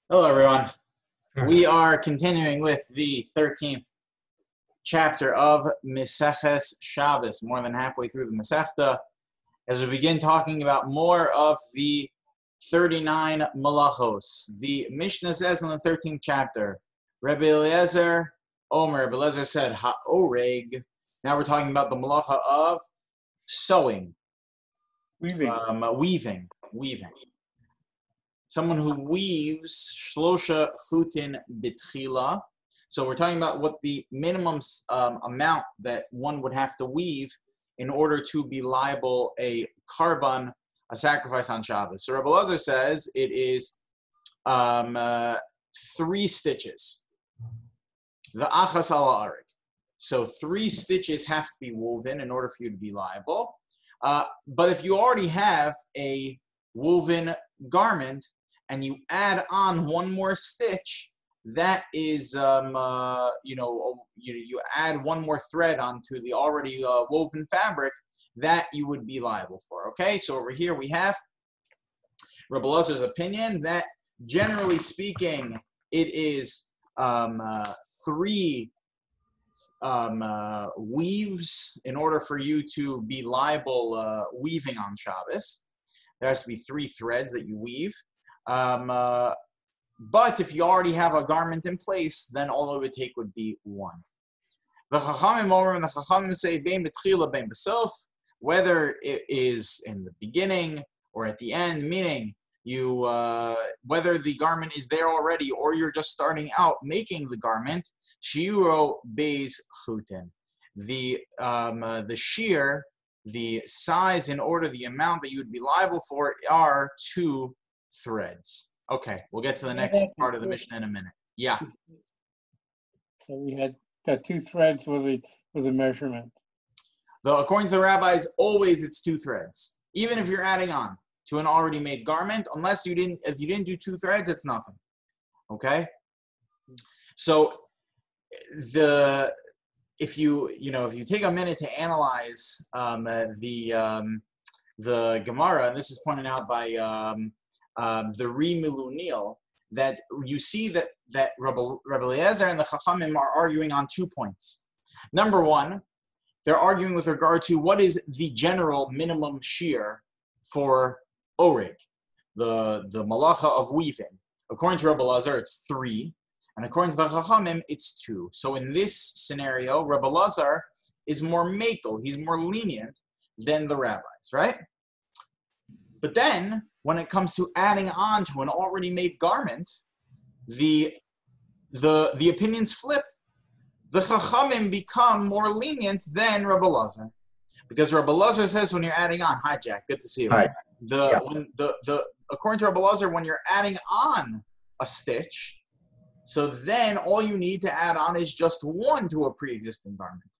Hello, everyone. We are continuing with the 13th chapter of Meseches Shabbos, more than halfway through the Masechta, as we begin talking about more of the 39 Malachos. The Mishnah says in the 13th chapter, Rabbi Eliezer, Rabbi Eliezer said, Ha'oreg. Now we're talking about the Malacha of sewing, weaving. Someone who weaves shlosha chutin bitchila. So we're talking about what the minimum amount that one would have to weave in order to be liable a korban, a sacrifice on Shabbos. So Rabbi Elazar says it is 3 stitches. The achas ala arik. So 3 stitches have to be woven in order for you to be liable. But if you already have a woven garment, and you add on 1 more stitch, that is, you add 1 more thread onto the already woven fabric, that you would be liable for. Okay, so over here we have Rabbi Elazar's opinion that, generally speaking, it is 3 weaves in order for you to be liable weaving on Shabbos. There has to be 3 threads that you weave. But if you already have a garment in place, then all it would take would be 1. The Chachamim say, bein b'tchila, bein b'sof, whether it is in the beginning or at the end, meaning you, whether the garment is there already or you're just starting out making the garment, shiuro beis chutin. The shear, the size in order, the amount that you would be liable for are 2 threads. Okay, we'll get to the next part of the Mishnah in a minute. Yeah. So we had 2 threads with a measurement. According to the rabbis, always it's 2 threads. Even if you're adding on to an already made garment, if you didn't do 2 threads, it's nothing. Okay? So if you take a minute to analyze the Gemara, and this is pointed out by the Milunil, that you see that Rabbi Eliezer and the Chachamim are arguing on 2 points. Number 1, they're arguing with regard to what is the general minimum shear for oreg, the malacha of weaving. According to Rabbi Eliezer, it's 3, and according to the Chachamim, it's 2. So in this scenario, Rabbi Eliezer is more makel, he's more lenient than the rabbis, right? But then, when it comes to adding on to an already made garment, the opinions flip. The Chachamim become more lenient than Rabbi Elazar, because Rabbi Elazar says when you're adding on, hi Jack, good to see you. Hi. According to Rabbi Elazar, when you're adding on a stitch, so then all you need to add on is just 1 to a pre-existing garment.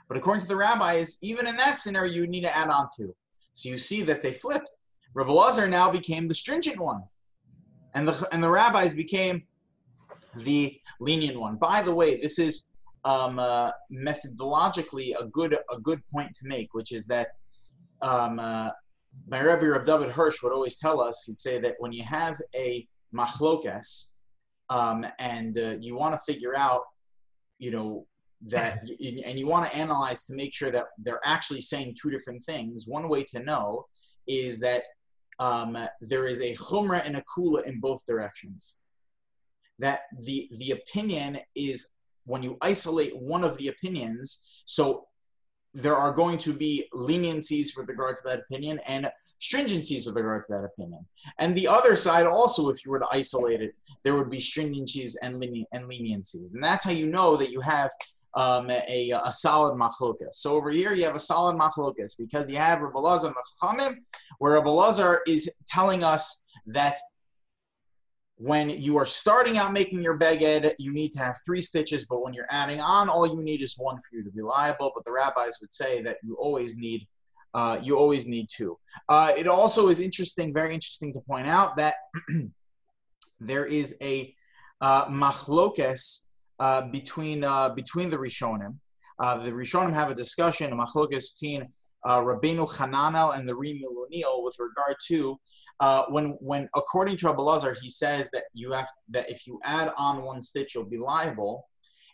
But according to the rabbis, even in that scenario, you need to add on 2. So you see that they flipped. Rabbi Elazar now became the stringent one, and the rabbis became the lenient one. By the way, this is methodologically a good point to make, which is that my Rabbi Reb David Hirsch would always tell us, he'd say that when you have a machlokes and you want to figure out, that and you want to analyze to make sure that they're actually saying 2 different things, one way to know is that there is a chumrah and a kula in both directions. That the opinion is, when you isolate one of the opinions, so there are going to be leniencies with regard to that opinion and stringencies with regard to that opinion. And the other side also, if you were to isolate it, there would be stringencies and leniencies. And that's how you know that you have a solid machlokas. So over here you have a solid machlokas because you have Rabbi Elazar and the Chachamim, where Rabbi Elazar is telling us that when you are starting out making your beged, you need to have 3 stitches, but when you're adding on, all you need is 1 for you to be liable. But the rabbis would say that you always need 2. It also is interesting, very interesting to point out that there is a machlokas between the Rishonim. The Rishonim have a discussion, a machlokas between Rabbeinu Hananel and the Milunil with regard to when according to Rabbi Lazar, he says that if you add on one stitch, you'll be liable.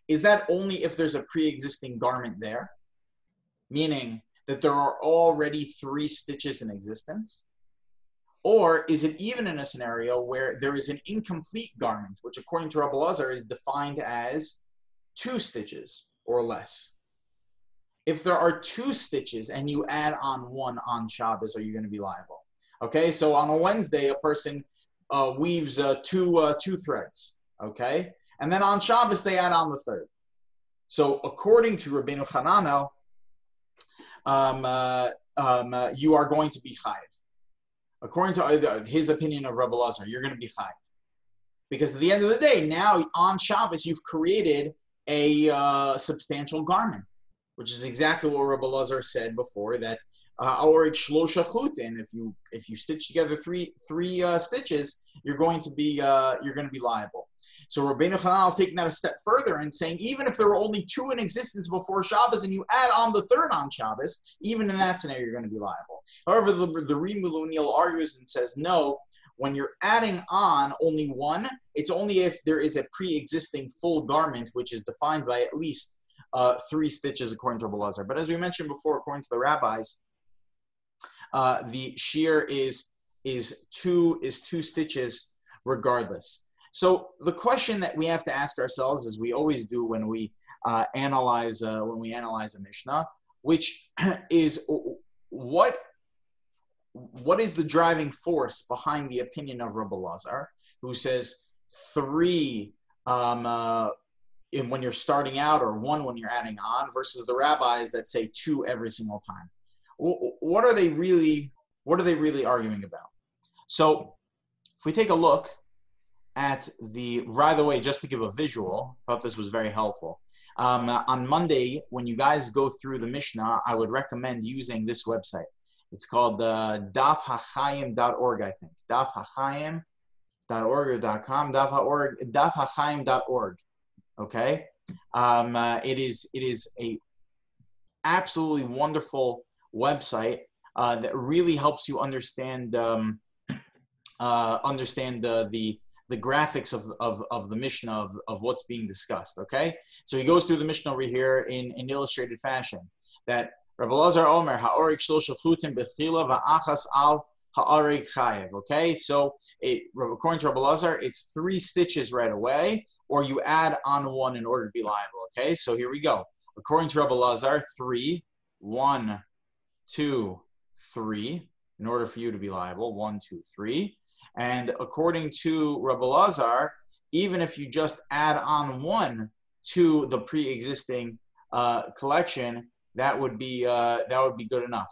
Is that only if there's a pre-existing garment there? Meaning that there are already 3 stitches in existence? Or is it even in a scenario where there is an incomplete garment, which according to Rabbi Lazar is defined as 2 stitches or less? If there are 2 stitches and you add on one on Shabbos, are you going to be liable? Okay, so on a Wednesday, a person weaves two threads, okay? And then on Shabbos, they add on the 3rd. So according to Rabbeinu Hananel, you are going to be chayiv. According to his opinion of Rabbi Lazar, you're going to be chayiv. Because at the end of the day, now on Shabbos, you've created a substantial garment, which is exactly what Rabbi Lazar said before, that aorig shlosha chutin, if you stitch together three stitches, you're going to be liable. So Rabbeinu Hananel is taking that a step further and saying, even if there were only 2 in existence before Shabbos and you add on the 3rd on Shabbos, even in that scenario, you're going to be liable. However, the Rimuluniel argues and says, no, when you're adding on only one, it's only if there is a pre-existing full garment, which is defined by at least 3 stitches according to Rabbi Lazar. But as we mentioned before, according to the rabbis, the shear is 2 stitches regardless. So the question that we have to ask ourselves, as we always do when we analyze a Mishnah, which is what is the driving force behind the opinion of Rabbi Lazar, who says 3 when you're starting out, or 1 when you're adding on, versus the rabbis that say 2 every single time. What are they really arguing about? So if we take a look at by the way, just to give a visual, I thought this was very helpful. On Monday, when you guys go through the Mishnah, I would recommend using this website. It's called dafhachayim.org, I think. Dafhachayim.org or .com, dafhachayim.org. Okay? It is a absolutely wonderful website that really helps you understand the graphics of the Mishnah of what's being discussed. Okay, so he goes through the Mishnah over here in illustrated fashion. That Rabbi Lazar Omer ha'orik shlosha chutim b'chila va'achas al ha'orik chayev. Okay, so according to Rabbi Lazar, it's 3 stitches right away, or you add on 1 in order to be liable. Okay, so here we go. According to Rabbi Lazar, 3, 1, 2, 3, in order for you to be liable, 1, 2, 3. And according to Rabbi Lazar, even if you just add on 1 to the pre-existing collection, that would be good enough.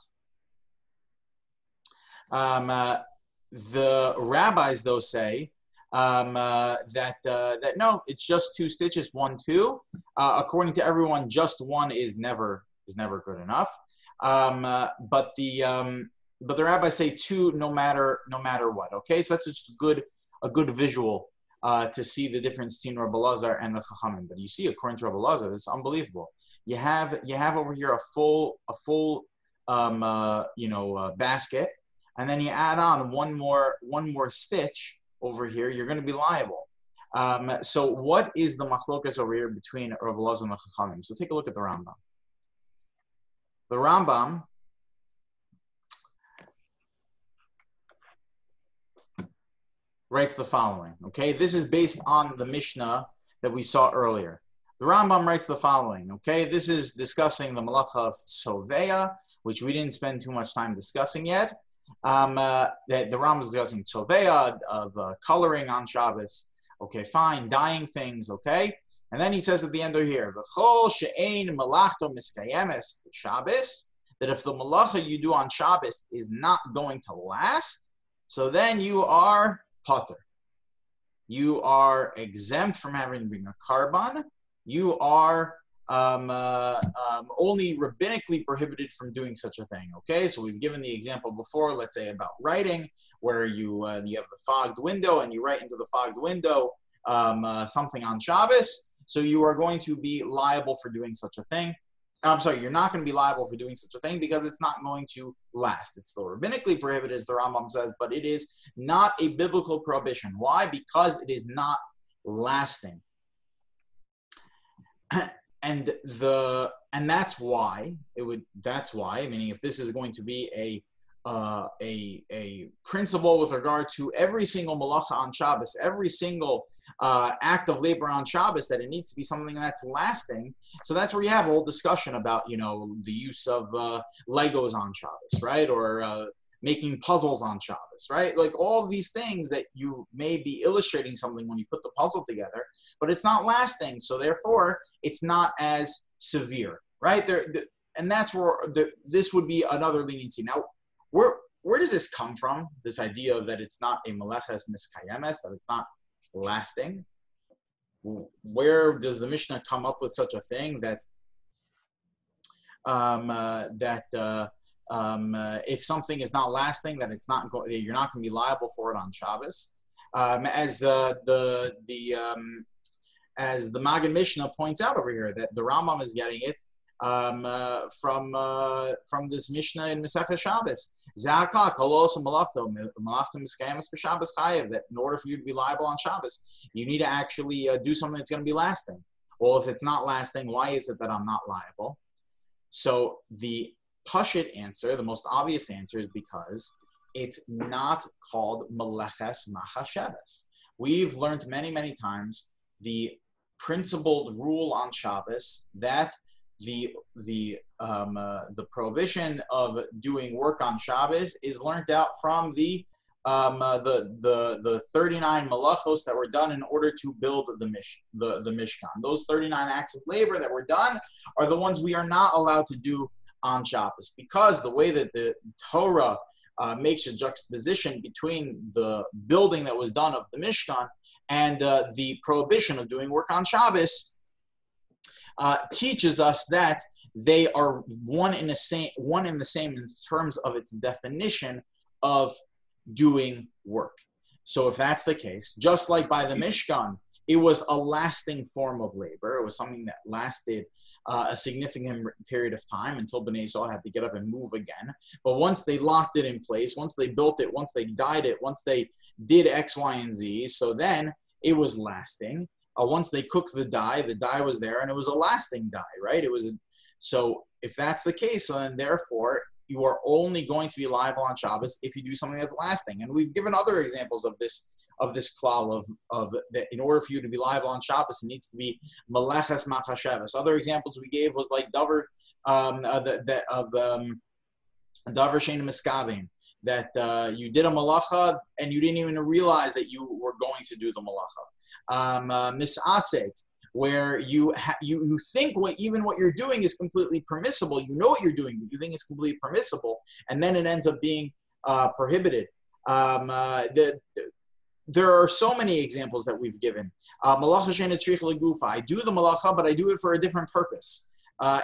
The rabbis, though, say that no, it's just 2 stitches, 1, 2. According to everyone, just 1 is never good enough. But the rabbis say 2 no matter what. Okay, so that's just a good visual to see the difference between Rabbi Lazar and the Chachamim. But you see, according to Rabbi Lazar, this is unbelievable. You have over here a full basket, and then you add on one more stitch over here. You're going to be liable. So what is the machlokas over here between Rabbi Lazar and the Chachamim? So take a look at the Rambam. The Rambam writes the following. Okay, this is based on the Mishnah that we saw earlier. The Rambam writes the following. Okay, this is discussing the malacha of tzoveya, which we didn't spend too much time discussing yet. The Rambam is discussing tzoveya, of coloring on Shabbos. Okay, fine, dyeing things. Okay, and then he says at the end of here, v'chol she'ein malachto miskayemes Shabbos, that if the malacha you do on Shabbos is not going to last, so then you are pater. You are exempt from having to bring a carbon. You are only rabbinically prohibited from doing such a thing. Okay, so we've given the example before, let's say about writing, where you have the fogged window and you write into the fogged window something on Shabbos. So you are going to be liable for doing such a thing. I'm sorry, you're not going to be liable for doing such a thing because it's not going to last. It's still rabbinically prohibited, as the Rambam says, but it is not a biblical prohibition. Why? Because it is not lasting. And that's why meaning if this is going to be a principle with regard to every single malacha on Shabbos, every single act of labor on Shabbos, that it needs to be something that's lasting. So that's where you have a whole discussion about, the use of Legos on Shabbos, right? Or making puzzles on Shabbos, right? Like all of these things that you may be illustrating something when you put the puzzle together, but it's not lasting. So therefore, it's not as severe, right? And that's where this would be another leniency. Now, where does this come from? This idea that it's not a meleches miskayemes, that it's not lasting. Where does the Mishnah come up with such a thing that if something is not lasting, that it's not you're not going to be liable for it on Shabbos, as the Maggid Mishnah points out over here, that the Rambam is getting it from this Mishnah in Masechah Shabbos. That in order for you to be liable on Shabbos, you need to actually do something that's going to be lasting. Well, if it's not lasting, why is it that I'm not liable? So the Pashut answer, the most obvious answer, is because it's not called Meleches Machasheves. We've learned many, many times the principled rule on Shabbos that the prohibition of doing work on Shabbos is learned out from the 39 malachos that were done in order to build the Mishkan. Those 39 acts of labor that were done are the ones we are not allowed to do on Shabbos, because the way that the Torah makes a juxtaposition between the building that was done of the Mishkan and the prohibition of doing work on Shabbos teaches us that they are one in the same in terms of its definition of doing work. So if that's the case, just like by the Mishkan, it was a lasting form of labor. It was something that lasted a significant period of time until Bnei Yisrael had to get up and move again. But once they locked it in place, once they built it, once they dyed it, once they did X, Y, and Z, so then it was lasting. Once they cooked the dye was there, and it was a lasting dye, right? So if that's the case, then therefore you are only going to be liable on Shabbos if you do something that's lasting. And we've given other examples of this klal of that. In order for you to be liable on Shabbos, it needs to be meleches machasheves. Other examples we gave was like davar shein miskavein, that you did a malacha and you didn't even realize that you were going to do the malacha. Misasek, where you think what you're doing is completely permissible. You know what you're doing, but you think it's completely permissible, and then it ends up being prohibited. There are so many examples that we've given. Malacha she'eina tzricha legufa. I do the malacha, but I do it for a different purpose.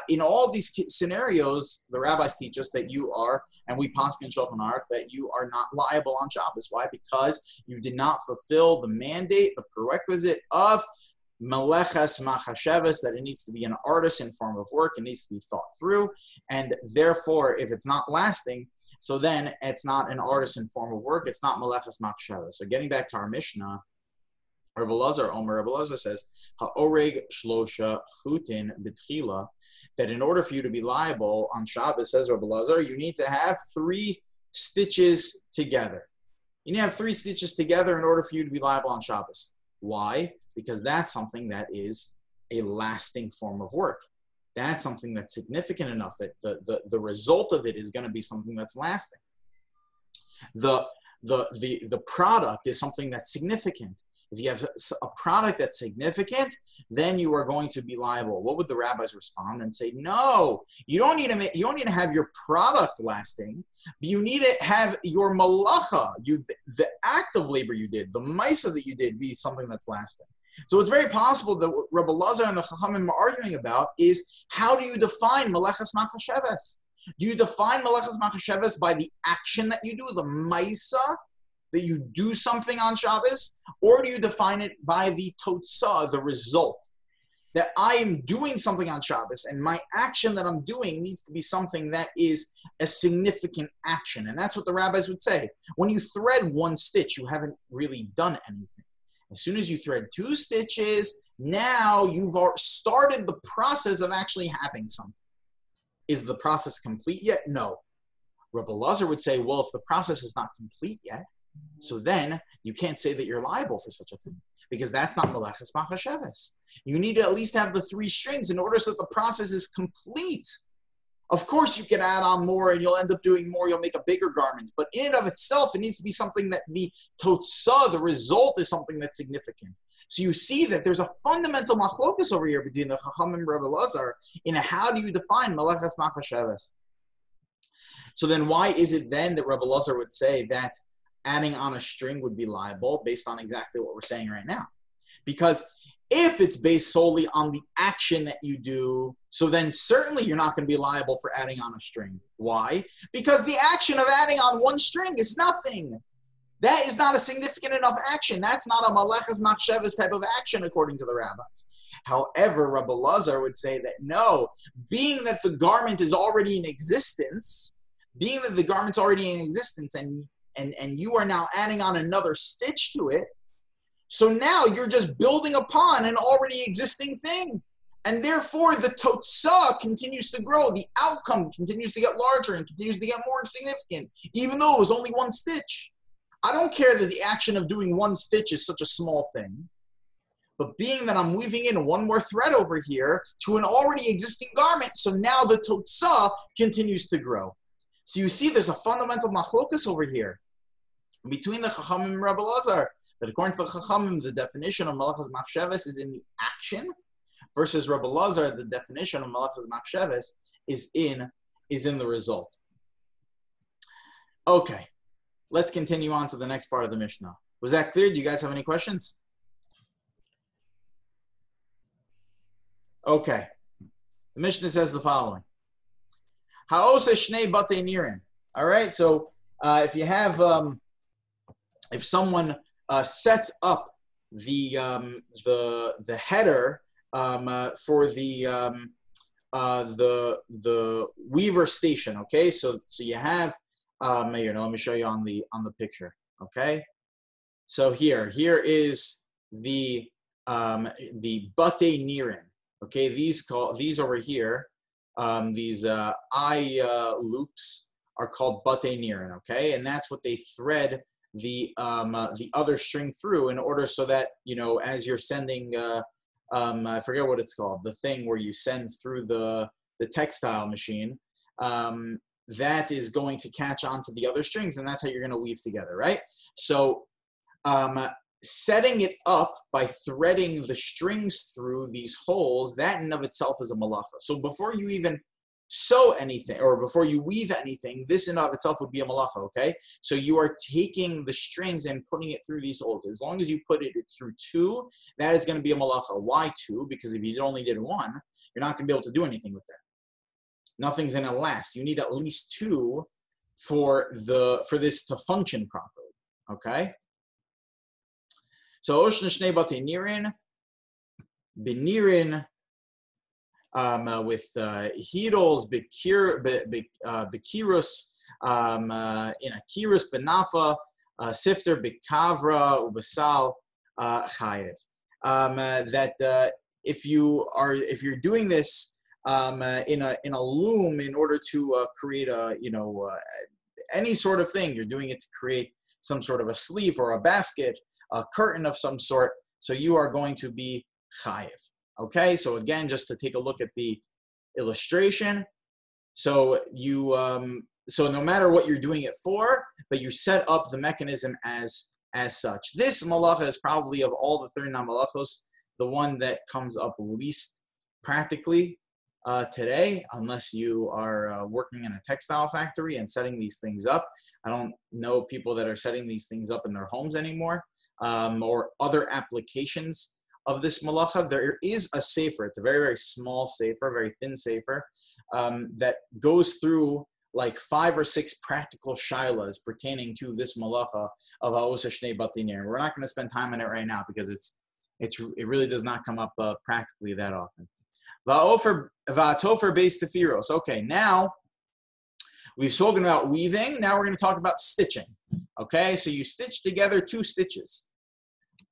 In all these scenarios, the rabbis teach us that you are, and we paskin Shulchan Aruch, that you are not liable on Shabbos. Why? Because you did not fulfill the mandate, the prerequisite of meleches machasheves, that it needs to be an artisan form of work, it needs to be thought through, and therefore, if it's not lasting, so then it's not an artisan form of work, it's not meleches machasheves. So getting back to our Mishnah, Rabbi Lazar says, ha'oreg shlosha chutin b'tchila, that in order for you to be liable on Shabbos, says Rabbi Lazar, you need to have 3 stitches together. You need to have 3 stitches together in order for you to be liable on Shabbos. Why? Because that's something that is a lasting form of work. That's something that's significant enough that the result of it is going to be something that's lasting. The product is something that's significant. If you have a product that's significant, then you are going to be liable. What would the rabbis respond and say? No, you don't need to have your product lasting, but you need to have your malacha, the act of labor you did, the maisa that you did, be something that's lasting. So it's very possible that what Rabbi Lazar and the Chachamim are arguing about is, how do you define meleches machasheves? Do you define meleches machasheves by the action that you do, the maisa, that you do something on Shabbos, or do you define it by the totzah, the result? that I am doing something on Shabbos, and my action that I'm doing needs to be something that is a significant action. And that's what the rabbis would say. When you thread one stitch, you haven't really done anything. As soon as you thread 2 stitches, now you've started the process of actually having something. Is the process complete yet? No. Rabbi Lazar would say, well, if the process is not complete yet, so then you can't say that you're liable for such a thing, because that's not Meleches Machasheves. You need to at least have the 3 strings in order so that the process is complete. Of course, you can add on more and you'll end up doing more. You'll make a bigger garment. But in and of itself, it needs to be something that the totzah, the result, is something that's significant. So you see that there's a fundamental machlokus over here between the Chacham and Rabbi Lazar in how do you define Meleches Machasheves. So then why is it then that Rabbi Lazar would say that adding on a string would be liable based on exactly what we're saying right now? Because if it's based solely on the action that you do, so then certainly you're not going to be liable for adding on a string. Why? Because the action of adding on 1 string is nothing. That is not a significant enough action. That's not a Meleches Machsheves type of action according to the rabbis. However, Rabbi Lazar would say that no, being that the garment is already in existence, and you are now adding on another stitch to it, so now you're just building upon an already existing thing. And therefore, the totzah continues to grow. The outcome continues to get larger and continues to get more significant, even though it was only 1 stitch. I don't care that the action of doing 1 stitch is such a small thing. But being that I'm weaving in 1 more thread over here to an already existing garment, so now the totzah continues to grow. So you see there's a fundamental machlokus over here between the Chachamim and Rabbi Lazar. That according to the Chachamim, the definition of Meleches Machsheves is in the action, versus Rabbi Lazar, the definition of Meleches Machsheves is in the result. Okay, let's continue on to the next part of the Mishnah. Was that clear? Do you guys have any questions? Okay, the Mishnah says the following. Ha'oseh shnei batei nirin. All right, so if you have, if someone sets up the header for the weaver station. Okay, so you have here. Now let me show you on the picture. Okay, so here is the batei nirin. Okay, these over here, these eye loops are called batei nirin. Okay, and that's what they thread the other string through in order so that, you know, as you're sending, I forget what it's called, the thing where you send through the textile machine, that is going to catch onto the other strings, and that's how you're going to weave together, right? So setting it up by threading the strings through these holes, that in and of itself is a malacha. So before you even sew anything, or before you weave anything, this in and of itself would be a malacha, okay? So you are taking the strings and putting it through these holes. As long as you put it through 2, that is going to be a malacha. Why 2? Because if you only did 1, you're not going to be able to do anything with that. Nothing's going to last. You need at least 2 for this to function properly, okay? So oshna shnei batei nirin, benirin, with heedles, bekirus, in akirus, benafa, sifter, bekavra, ubasal, chayev. That if you're doing this in a loom in order to create any sort of thing, you're doing it to create some sort of a sleeve or a basket, a curtain of some sort, so you are going to be chayev. Okay, so again, just to take a look at the illustration. So you, so no matter what you're doing it for, but you set up the mechanism as such. This malacha is probably, of all the 39 malachos, the one that comes up least practically today, unless you are working in a textile factory and setting these things up. I don't know people that are setting these things up in their homes anymore, or other applications of this malacha. There is a sefer. It's a very, very small sefer, very thin sefer, that goes through like 5 or 6 practical shilas pertaining to this malacha of ha'oseh shnei batei nirin. We're not going to spend time on it right now because It really does not come up practically that often. Va'atofer beis tefiros. Okay, now we've spoken about weaving. Now we're going to talk about stitching. Okay, so you stitch together 2 stitches.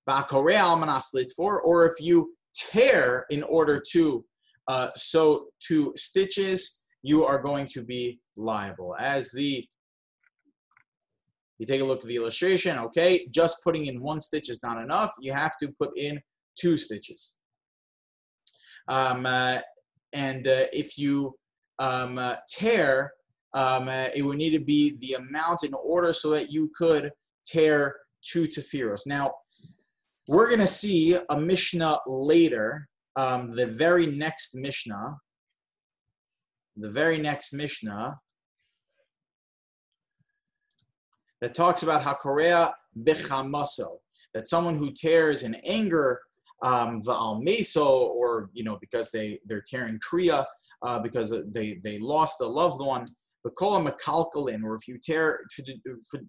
Va'korei almanas litfor, or if you tear in order to sew 2 stitches, you are going to be liable. You take a look at the illustration, okay, just putting in 1 stitch is not enough. You have to put in 2 stitches. If you tear, it would need to be the amount in order so that you could tear 2 tefiros. Now, we're going to see a Mishnah later, the very next Mishnah, that talks about hakorea bechamaso, that someone who tears in anger, va'al meso, or because they're tearing kriya, because they lost a loved one, the kola mekalkalin, or if you tear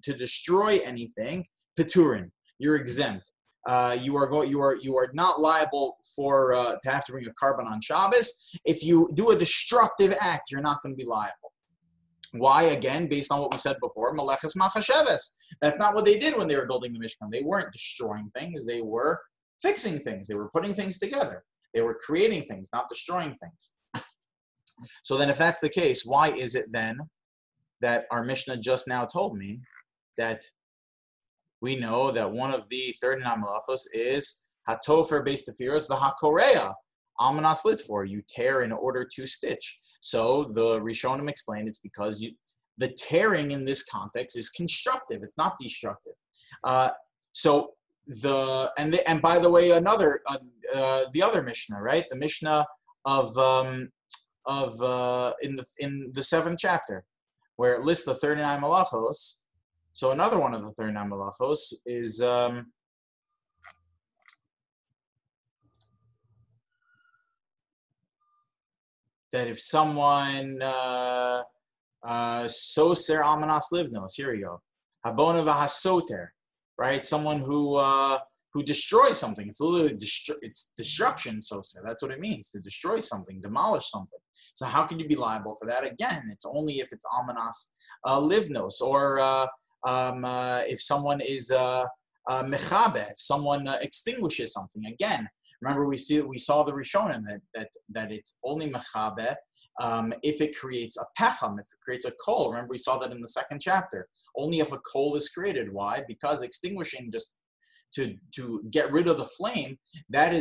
to destroy anything, peturin, you're exempt. You are not liable for to have to bring a carbon on Shabbos. If you do a destructive act, you're not going to be liable. Why? Again, based on what we said before, meleches machasheves. That's not what they did when they were building the Mishkan. They weren't destroying things. They were fixing things. They were putting things together. They were creating things, not destroying things. So then if that's the case, why is it then that our Mishnah just now told me that we know that one of the 39 malachos is hatofer beis tefiros v'hakorea almanas litfor. You tear in order to stitch. So the Rishonim explained it's because the tearing in this context is constructive. It's not destructive. And by the way, the other Mishnah, right? The Mishnah of in the 7th chapter, where it lists the 39 malachos. So another one of the 39 malachos is that if someone soser almanas livnos, here we go, habona v'hasoter, right? Someone who destroys something. It's literally it's destruction. Soser. That's what it means, to destroy something, demolish something. So how can you be liable for that? Again, it's only if it's almanas livnos, or if someone is mechabe, if someone extinguishes something. Again, remember we saw the Rishonim that it's only mechabe if it creates a pecham, if it creates a coal. Remember we saw that in the 2nd chapter. Only if a coal is created. Why? Because extinguishing, just to get rid of the flame, that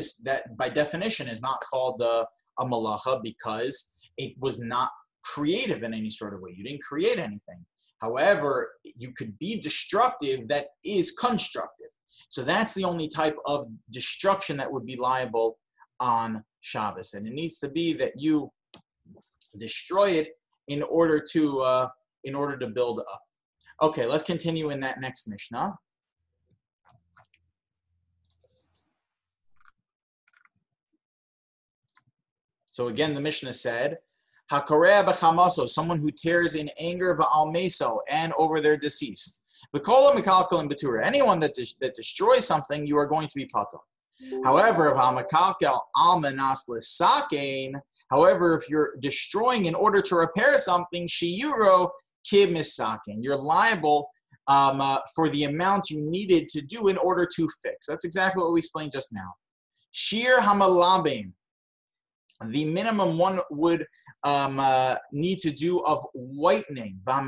by definition is not called a malacha, because it was not creative in any sort of way. You didn't create anything. However, you could be destructive that is constructive. So that's the only type of destruction that would be liable on Shabbos. And it needs to be that you destroy it in order to build up. Okay, let's continue in that next Mishnah. So again, the Mishnah said, hakorea b'chamaso, someone who tears in anger va'al meso, and over their deceased. V'kola mekalkal and betura, anyone that destroys something, you are going to be patur. However, if ha'mekalkal almanas l'sakein, however, if you're destroying in order to repair something, shiyuro kib misakein, you're liable for the amount you needed to do in order to fix. That's exactly what we explained just now. Shir hamalabein, the minimum one would need to do of whitening, or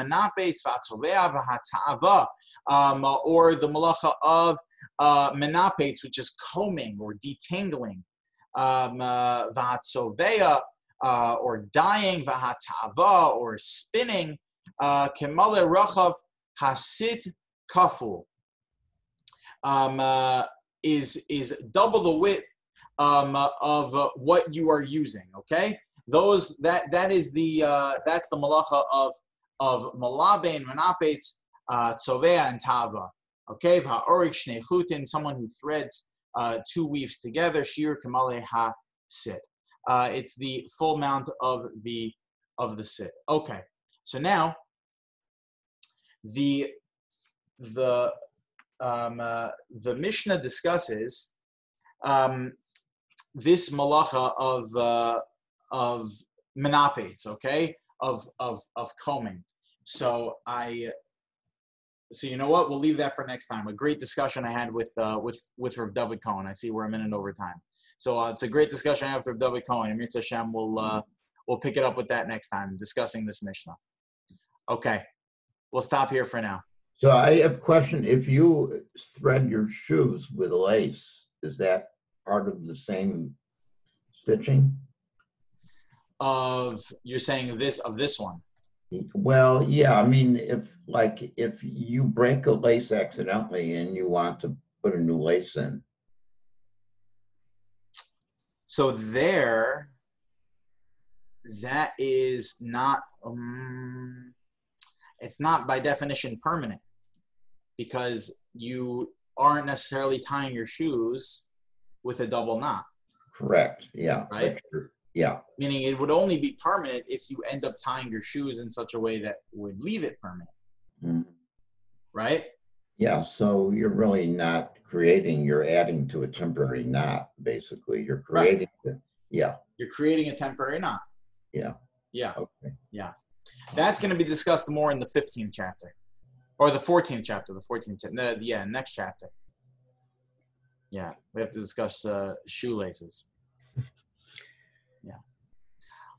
the malacha of menapetz, which is combing or detangling, or dyeing, or spinning, kemale rachav hasit kafu, is double the width of what you are using. Okay, that is that's the malacha of malabe and menapetz, tzovea and tava. Okay, va'orik shnei chutin, someone who threads 2 weaves together, shir kamale ha sit. It's the full amount of the sit. Okay, so now the Mishnah discusses this malacha of menapetz, okay, of combing. So you know what? We'll leave that for next time. A great discussion I had with Rav David Cohen. I see we're a minute over time. So it's a great discussion I have with Rav David Cohen. Amir Tashem we'll pick it up with that next time, discussing this Mishnah. Okay, we'll stop here for now. So I have a question. If you thread your shoes with lace, is that part of the same stitching? You're saying this one? Well, yeah. I mean, if you break a lace accidentally and you want to put a new lace in. So that is not. It's not by definition permanent, because you aren't necessarily tying your shoes with a double knot. Correct. Yeah. Right. Yeah. Meaning it would only be permanent if you end up tying your shoes in such a way that would leave it permanent. Mm-hmm. Right? Yeah. So you're really not creating, you're adding to a temporary knot, basically. You're creating it. Yeah. You're creating a temporary knot. Yeah. Yeah. Okay. Yeah. That's going to be discussed more in the 15th chapter. Or the 14th chapter. Next chapter. Yeah. We have to discuss shoelaces. Yeah.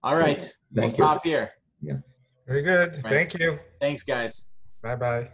All right. We'll stop here. Yeah. Very good. Right. Thank you. Thanks, guys. Bye-bye.